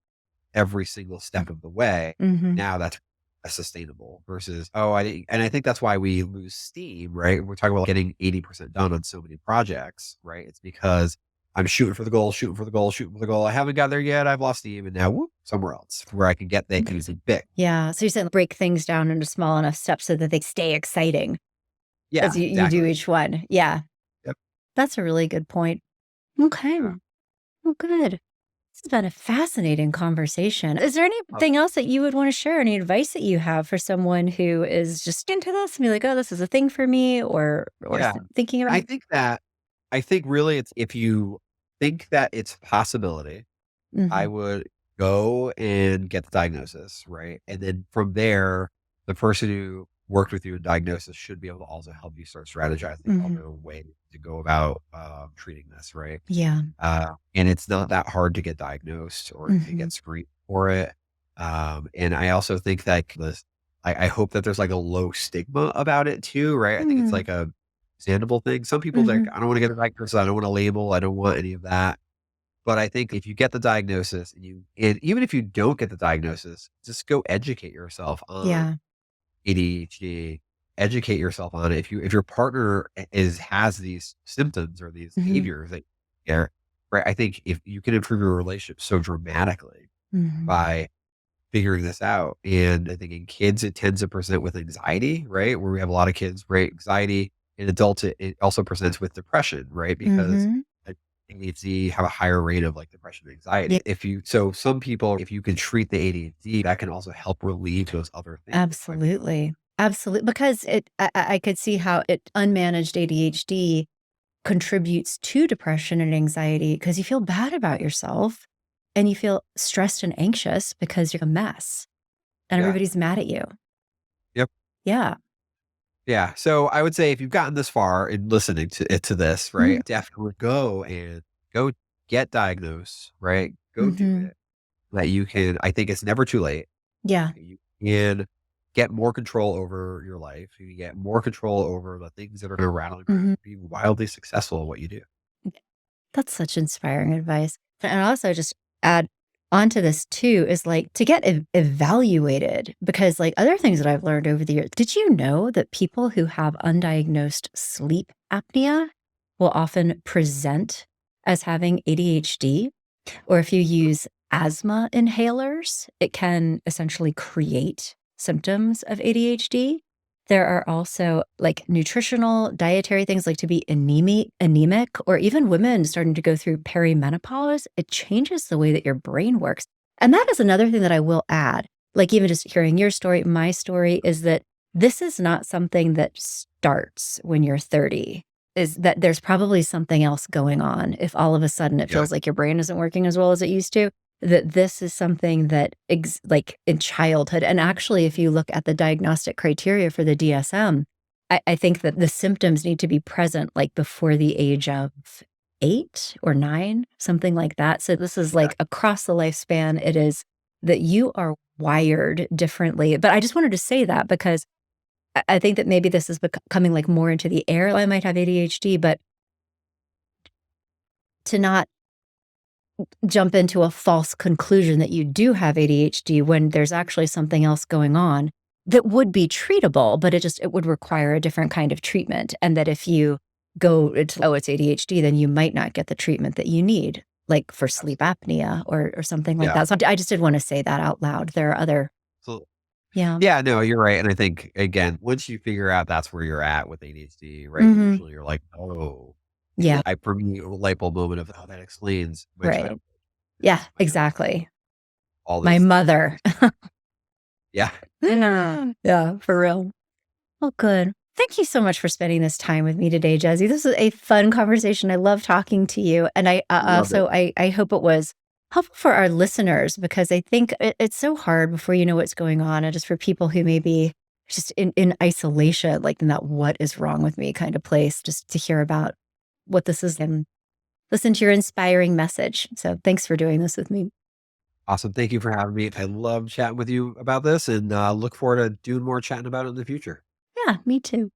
Every single step of the way. Hmm. Now that's sustainable versus, "Oh, I didn't," and I think that's why we lose steam, right? We're talking about getting 80% done on so many projects, right? It's because I'm shooting for the goal, shooting for the goal, shooting for the goal. I haven't got there yet. I've lost steam, and now whoop, somewhere else where I can get things big. Yeah. So you're saying break things down into small enough steps so that they stay exciting as Yeah, you do exactly. each one. Yeah. Yep. That's a really good point. Okay. Yeah. Well, good. This has been a fascinating conversation. Is there Oh, anything else that you would want to share? Any advice that you have for someone who is just into this and be like, oh, this is a thing for me, or yeah. thinking about I it? think that I think really it's if you think that it's a possibility, I Hmm. would go and get the diagnosis, right? And then from there, the person who worked with you in diagnosis should be able to also help you start strategizing Hmm. other ways to go about treating this, right? Yeah. And it's not that hard to get diagnosed or to Hmm. get screened for it. And I also think that I hope that there's like a low stigma about it too, right? I think it's Mm-hmm. like a understandable thing. Some people like, Hmm. I don't want to get a diagnosis. I don't want a label. I don't want any of that. But I think if you get the diagnosis and even if you don't get the diagnosis, just go educate yourself on Yeah. ADHD, educate yourself on it. If your partner has these symptoms or these Hmm. behaviors that are right, I think if you can improve your relationship so dramatically Hmm. by figuring this out. And I think in kids it tends to present with anxiety, right? Where we have a lot of kids, right? Anxiety. In adults, it also presents with depression, right? Because Hmm. like, ADHD have a higher rate of like depression and Yeah. anxiety. So some people, if you can treat the ADHD, that can also help relieve those other things. Absolutely. Absolutely. Because I could see how unmanaged ADHD contributes to depression and anxiety because you feel bad about yourself and you feel stressed and anxious because you're a mess and Yeah. everybody's mad at you. Yep. Yeah. Yeah. So I would say if you've gotten this far in listening to this, Mhm. right, definitely go get diagnosed, right? Go do Mhm. it. That you can. I think it's never too late. Yeah. You can get more control over your life. You can get more control over the things that are going to rattle and Mhm. be wildly successful at what you do. That's such inspiring advice. And also just add onto this too is like to get evaluated because like other things that I've learned over the years. Did you know that people who have undiagnosed sleep apnea will often present as having ADHD? Or if you use asthma inhalers, it can essentially create symptoms of ADHD. There are also like nutritional, dietary things like to be anemic, or even women starting to go through perimenopause. It changes the way that your brain works. And that is another thing that I will add. Like even just hearing your story, my story is that this is not something that starts when you're 30. Is that there's probably something else going on if all of a sudden it Yeah. feels like your brain isn't working as well as it used to, that this is something that like in childhood. And actually, if you look at the diagnostic criteria for the DSM, I think that the symptoms need to be present like before the age of 8 or 9, something like that. So this is Yeah. like across the lifespan, it is that you are wired differently. But I just wanted to say that because I think that maybe this is coming like more into the air. I might have ADHD, but to not jump into a false conclusion that you do have ADHD when there's actually something else going on that would be treatable, but it would require a different kind of treatment. And that if you go, oh, it's ADHD, then you might not get the treatment that you need, like for sleep apnea or something like Yeah. that. So I just did want to say that out loud. There are other, So yeah. yeah, no, you're right. And I think again, once you figure out that's where you're at with ADHD, right? Hmm. Usually you're like, oh, Yeah. I for me a light bulb moment of, oh, that explains my Right. childhood, Yeah, my young life, exactly. all My those mother. things. Yeah. Yeah, for real. Oh, good. Thank you so much for spending this time with me today, Jesse. This was a fun conversation. I love talking to you, and I Love it. also I hope it was helpful for our listeners because I think it's so hard before you know what's going on, and just for people who may be just in isolation, like in that "what is wrong with me" kind of place, just to hear about what this is and listen to your inspiring message. So, thanks for doing this with me. Awesome. Thank you for having me. I love chatting with you about this and look forward to doing more chatting about it in the future. Yeah, me too.